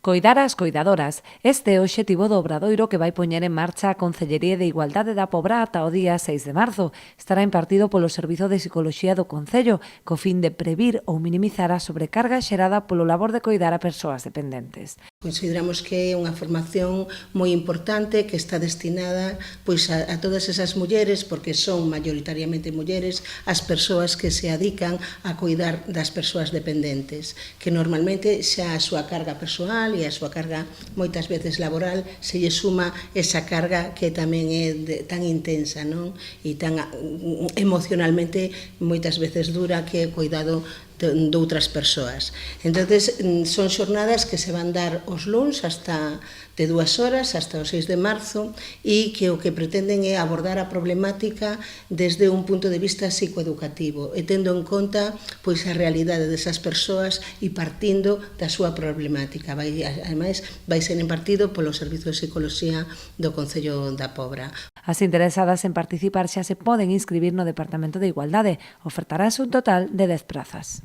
Coidar ás coidadoras. Este é o obxectivo do obradoiro que vai poñer en marcha a Concellería de Igualdade da Pobra ata o día 6 de marzo. Estará impartido polo Servizo de Psicoloxía do Concello, co fin de previr ou minimizar a sobrecarga xerada polo labor de coidar a persoas dependentes. Consideramos que é unha formación moi importante que está destinada pois, a todas esas mulleres, porque son maioritariamente mulleres, as persoas que se adican a coidar das persoas dependentes, que normalmente xa a súa carga persoal e a súa carga moitas veces laboral se lle suma esa carga que tamén é tan intensa, non? E tan emocionalmente moitas veces dura, que é o cuidado de outras persoas. Entonces, son xornadas que se van dar os luns hasta de 2 horas, hasta o 6 de marzo, e que o que pretenden é abordar a problemática desde un punto de vista psicoeducativo, e tendo en conta pois, a realidade desas persoas e partindo da súa problemática. Ademais, vai ser impartido polo Servizo de Psicoloxía do Concello da Pobra. As interesadas en participar xa se poden inscribir no Departamento de Igualdade. Ofertarase un total de 10 prazas.